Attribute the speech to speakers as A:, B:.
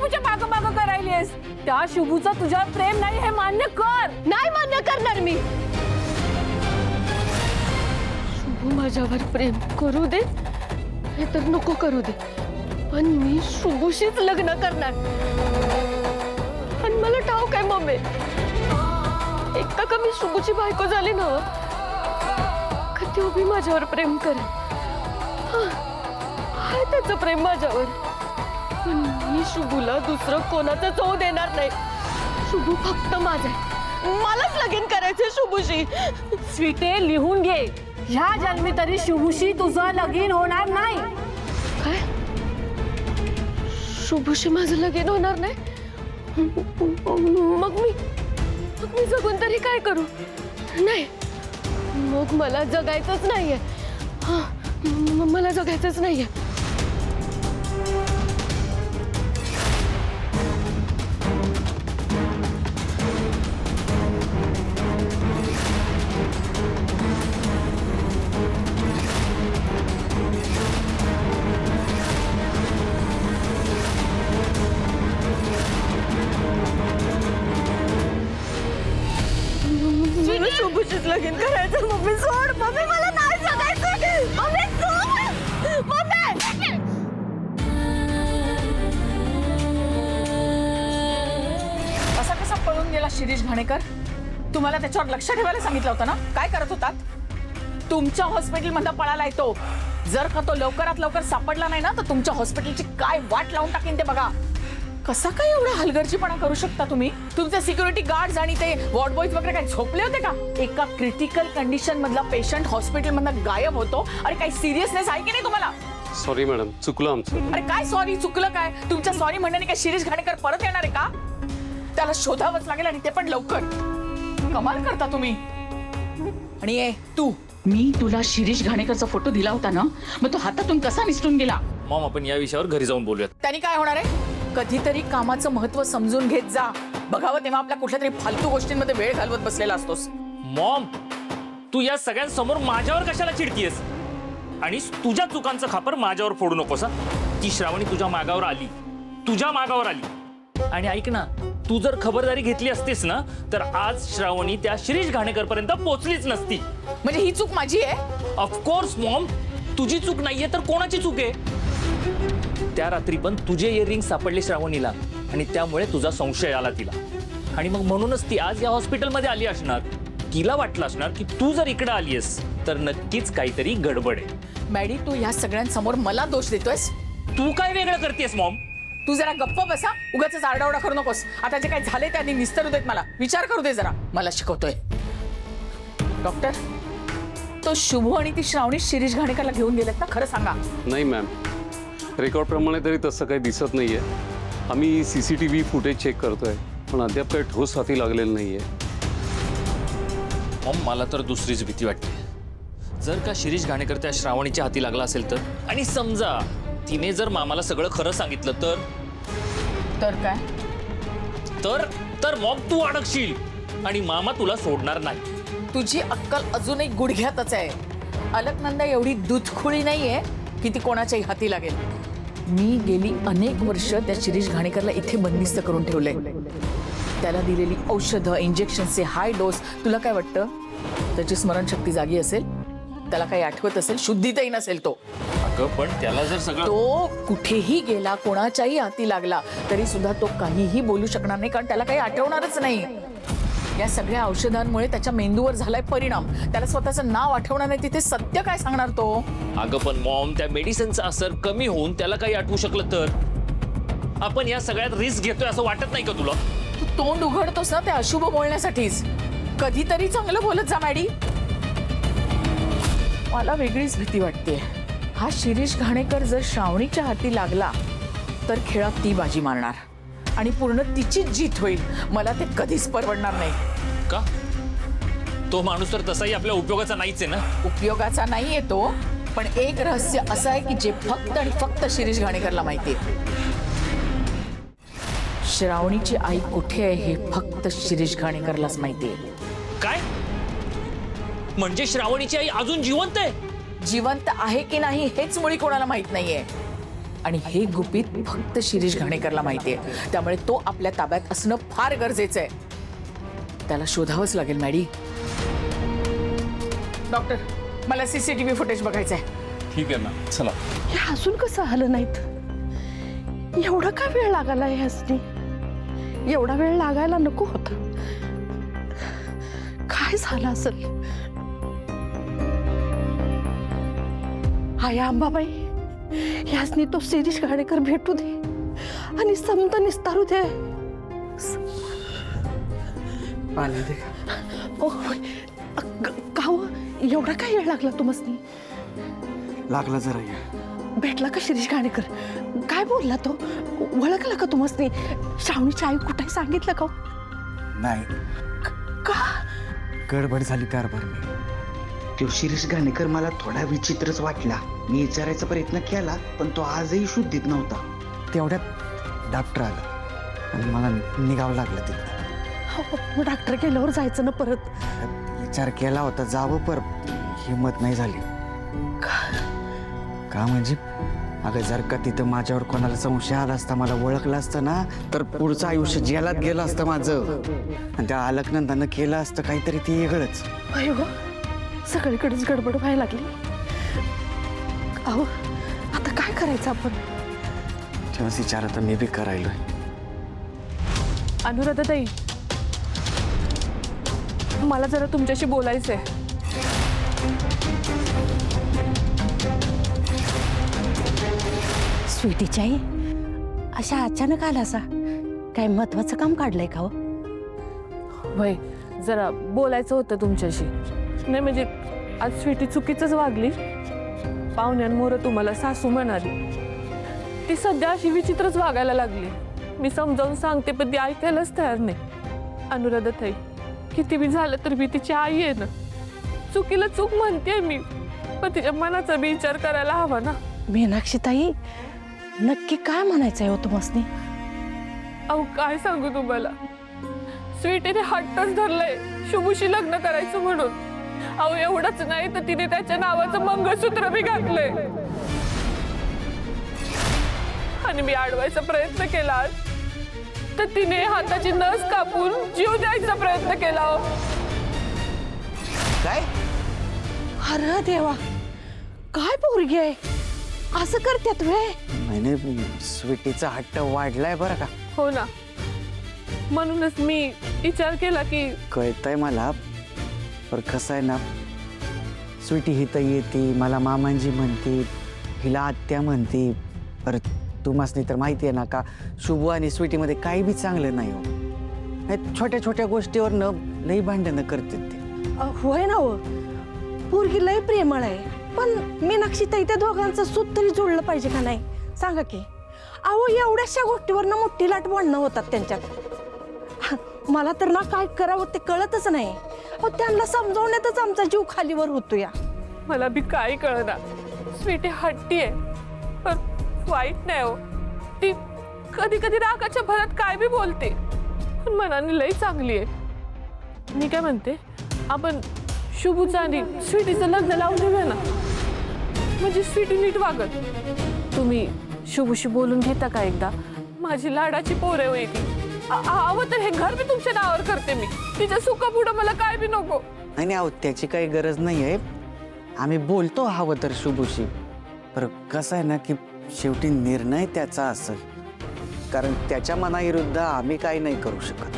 A: शुभूच्या मागं मागं करायलीस? त्या शुभूचं तुझ्यावर प्रेम नाही हे मान्य कर.
B: नाही मान्य करणार मी. शुभू माझ्यावर प्रेम करू दे हे तर नको करू दे, पण मी शुभूशीच लग्न करणार. आणि मला ठाऊक आहे मम्मी, एकदा का मी शुभूची बायको झाली ना का ती उभी माझ्यावर प्रेम करेल. आहे त्याचं प्रेम माझ्यावर, पण मी शुभूला दुसरं कोणाचंच होऊ देणार नाही. शुभू फक्त माझा आहे, मलाच लगीन करायचंय शुभूशी.
A: स्वीटे लिहून घे, ह्या जन्मी तरी शुभूशी तुझं लगीन होणार नाही.
B: काय? शुभूशी माझं लगीन होणार नाही? मग मी जगून तरी काय करू? नाही, मग मला जगायचंच नाहीये. मला जगायचंच नाहीये. शुभूशीच लगीन करायचं. मम्मी सोड, मम्मी मला नाही जगायचं. मम्मी सोड, मम्मी.
A: असा कसा पळून गेला शिरीष घाणेकर? तुम्हाला त्याच्यावर लक्ष ठेवायला सांगितलं होतं ना? काय करत होतात? तुमच्या हॉस्पिटलमधला पळाला तो. जर का तो लवकरात लवकर सापडला नाही ना तर तुमच्या हॉस्पिटलची काय वाट लावून टाकीन ते बघा. कसा काय एवढा हलगर्जीपणा करू शकता तुम्ही? तुमचे सिक्युरिटी गार्ड्स आणि ते वॉर्ड बॉयज वगैरे काय झोपले होते का? एका क्रिटिकल कंडिशन मधला पेशंट हॉस्पिटलमधनं गायब होतो आणि काही सिरियसनेस आहे की नाही तुम्हाला?
C: सॉरी मॅडम, चुकलं आमचं.
A: अरे काय सॉरी? चुकलं काय? तुमच्या सॉरी म्हणण्याने काय शिरीष घाणेकर परत येणार आहे का? त्याला शोधावंच लागेल आणि ते पण लवकर. कमाल करता तुम्ही. आणि तू, मी तुला शिरीष घाणेकरचा फोटो दिला होता ना, मग तो हातातून कसा निसटून गेला?
D: मॉम, आपण या विषयावर घरी जाऊन बोलूयात.
A: त्यांनी काय होणार आहे? कधीतरी कामाचं महत्व समजून घेत जा. बघावं तेव्हा आपल्या कुठल्या तरी फालतू गोष्टींमध्ये वेळ घालवत बसलेला असतोस.
D: मॉम, तू या सगळ्यांसमोर माझ्यावर कशाला चिडतीयस? आणि तुझ्या चुकांचं खापर माझ्यावर फोडू नकोस. ती श्रावणी तुझ्या मागावर आली. आणि ऐक ना, तू जर खबरदारी घेतली असतीस ना तर आज श्रावणी त्या शिरीष घाणेकर पर्यंत पोहोचलीच नसती.
A: म्हणजे ही चूक माझी आहे?
D: ऑफकोर्स मॉम, तुझी चूक नाहीये तर कोणाची चूक आहे? त्या रात्री पण तुझे इयरिंग सापडले श्रावणीला आणि त्यामुळे तुझा संशय आला तिला. आणि मग म्हणूनच ती आज या हॉस्पिटलमध्ये आली असणार. तिला वाटलं असणार की तू जर इकडे आलीयस तर नक्कीच काहीतरी गडबड आहे.
A: मॅडी, तू या सगळ्यांसमोर मला दोष देतोयस?
D: तू काय वेगळं करतेस मॉम?
A: तू जरा गप्प बसा. उगाच आरडाओरडा करू नकोस. आता जे काही झाले ते आधी निस्तरू देत मला. विचार करू दे जरा. मला शिकवतोय डॉक्टर. तो शुभू आणि ती श्रावणी शिरीष घाणेकरला घेऊन गेलेत ना? खरं सांगा.
C: नाही मॅम, रेकॉर्ड प्रमाणे तरी तसं काही दिसत नाहीये. आम्ही CCTV फुटेज चेक करतोय, पण अद्याप काही ठोस हाती लागलेलं नाहीये.
D: मॉम, मला तर दुसरीच भीती वाटते. जर का शिरीष घाणेकर त्या श्रावणीच्या हाती लागला असेल तर, आणि समजा तिने जर मामाला सगळं खरं सांगितलं तर
A: काय?
D: तर मॉम तू अडकशील आणि मामा तुला सोडणार नाही.
A: तुझी अक्कल अजूनही गुडघ्यातच आहे. अलकनंदा एवढी दूधखुळी नाहीये की ती कोणाच्याही हाती लागेल. मी गेली अनेक वर्ष त्या शिरीष घाणेकरला इथे बंदिस्त करून ठेवलंय. त्याला दिलेली औषधं, इंजेक्शनचे हाय डोस. तुला काय वाटतं त्याची स्मरणशक्ती जागी असेल? त्याला काही आठवत असेल? शुद्धीतही नसेल तो.
D: अगं पण त्याला जर सगळं,
A: तो कुठेही गेला, कोणाच्याही हाती लागला तरी सुद्धा तो काहीही बोलू शकणार नाही, कारण त्याला काही आठवणारच नाही. या सगळ्या औषधांमुळे त्याच्या मेंदूवर झालाय परिणाम. त्याला स्वतःचं नाव आठवणार नाही. तिथे सत्य काय सांगणार तो?
D: अगं पण मॉम, त्या मेडिसिनचा असर कमी होऊन त्याला काही आठवू शकलं तर? आपण या सगळ्यात रिस्क घेतोय असं वाटत नाही का तुला?
A: तू तोंड उघडतोस ना ते अशुभ बोलण्यासाठीच. कधीतरी चांगलं बोलत जा मॅडी. मला वेगळीच भीती वाटते. हा शिरीष घाणेकर जर श्रावणीच्या हाती लागला तर खेळात ती बाजी मारणार आणि पूर्ण तिचीच जीत होईल. मला ते कधीच परवडणार नाही.
D: का? तो माणूस तर तसाही आपल्या उपयोगाचा नाहीच आहे ना.
A: उपयोगाचा नाहीये तो, पण एक रहस्य असं आहे की जे फक्त आणि फक्त शिरीष घाणेकरला माहितीये. श्रावणीची आई कुठे आहे हे फक्त शिरीष घाणेकरलाच माहितीये.
D: काय? म्हणजे श्रावणीची आई अजून जिवंत आहे?
A: जिवंत आहे की नाही हेच मुळी कोणाला माहित नाहीये. आणि हे गुपित फक्त शिरीष घाणेकरला माहितीये, त्यामुळे तो आपल्या ताब्यात असणं फार गरजेचं आहे. त्याला शोधावंच लागेल मॅडी. डॉक्टर, मला सीसीटीव्ही फुटेज बघायचं आहे.
C: ठीक आहे ना, चला.
B: हे अजून कसं आलं नाहीत? एवढा का वेळ लागायला ह्यासनी? एवढा वेळ लागायला नको होता. काय झालं असेल? हाय अंबाबाई, ह्यासनी तो शिरीष घाणेकर भेटू दे आणि समज निस्तारू दे.
E: पाणी दे.
B: ओ, काव एवढा काय वेळ लागला तुम्हाला?
E: लागला जरा ये.
B: भेटला का शिरीष घाणेकर? काय बोलला तो? ओळखला का तुम्हाला? श्रावणीची आई कुठे सांगितलं का?
E: नाही,
B: का?
E: गडबड झाली कारभार. तो शिरीष घाणेकर मला थोडा विचित्रच वाटला. मी विचारायचा प्रयत्न केला, पण तो आजही शुद्धीत नव्हता. तेवढ्यात डॉक्टर आला आणि मला निघावं लागलं तिथं.
B: डॉक्टर गेल्यावर जायचं ना परत?
E: विचार केला होता जावं, पर हिंमत नाही झाली. का म्हणजे अगं, जर का तिथं माझ्यावर कोणाला संशय आला असता, मला ओळखलं असतं ना, तर पुढचं आयुष्य जेलात गेलं असतं माझं. आणि त्या अलकनंदानं केलं असतं काहीतरी ते वेगळंच.
B: अयो, सगळीकडेच गडबड व्हायला लागली. अहो, आता काय करायचं आपण?
E: तेव्हाच विचार आता मी बी करायलोय.
B: अनुराधाताई, मला जरा तुमच्याशी बोलायचंय. स्वीटीची आई अशा अचानक आला असा? काय महत्वाचं काम काढलंय का?
F: वय जरा बोलायचं होतं तुमच्याशी. नाही म्हणजे आज स्वीटी चुकीचंच वागली. पाहुण्यांमोरं तुम्हाला सासू म्हणाली. ती सध्या अशी विचित्रच वागायला लागली. मी समजावून सांगते पण ती ऐकायलाच तयार नाही. अनुराधाताई, किती बी झालं तर मी तिची आई आहे ना. चुकीला चूक म्हणते मी, पण तिच्या मनाचा बी विचार करायला हवा ना.
B: मीनाक्षीताई, नक्की काय म्हणायचंय हो तुम्हाला?
F: अहो काय सांगू तुम्हाला, स्वीटीने हट्टच धरलंय शुभूशी लग्न करायचं म्हणून. अहो एवढंच नाही तर तिने त्याच्या नावाचं मंगळसूत्र बी घातलंय. आणि मी अडवायचा प्रयत्न केला तर तिने हाताची नस कापून जीव द्यायचा प्रयत्न केला.
E: काय?
B: अरे देवा, काय पोरगी आहे, असं करतात वे?
E: नाही, स्वीटीचा हट्ट वाढलाय बरं का.
F: हो ना, म्हणूनच मी विचार केला की
E: कळतंय मला. पर कसं आहे ना, स्वीटी हिथं येते, मला मामांजी म्हणते, हिला आत्या म्हणते. पर तुम्हासनी तर माहिती आहे ना का, शुभू आणि स्वीटीमध्ये काही बी चांगलं नाही हो. छोट्या छोट्या गोष्टीवरनं लई भांडणं करतात ते.
B: होय ना हो, पोरगी लय प्रेमळ आहे. पण मीनाक्षीताई, त्या दोघांचं सूत तरी जुळलं पाहिजे का नाही सांगा की? अहो, एवढ्याशा गोष्टीवरनं मोठी लाट भांडणं होतात त्यांच्यात. मला तर ना काय करावं ते कळतच नाही. अहो, त्यांना समजवण्यातच आमचा जीव खालीवर होतो या.
F: मला बी काही कळना. स्वीटी हट्टी आहे पण वाईट नाही हो. ती कधी कधी रागाच्या भरात काय बी बोलते, पण मनाने लई चांगली आहे. मी काय म्हणते, आपण शुभूचं आणि स्वीटीचं लग्न लावून देऊया ना. म्हणजे स्वीटी नीट वागत. तुम्ही शुभूशी बोलून घेता का एकदा? माझी लाडाची पोरे होईल ती. हवं तर हे घर बी तुमच्या नावावर करते मी. तिच्या सुखा पुढं मला काय बी नको.
E: नाही अहो, त्याची काही गरज नाही आहे. आम्ही बोलतो हवं तर शुभूशी. पर कसं आहे ना की शेवटी निर्णय त्याचा असेल, कारण त्याच्या मनाविरुद्ध आम्ही काही नाही करू शकत.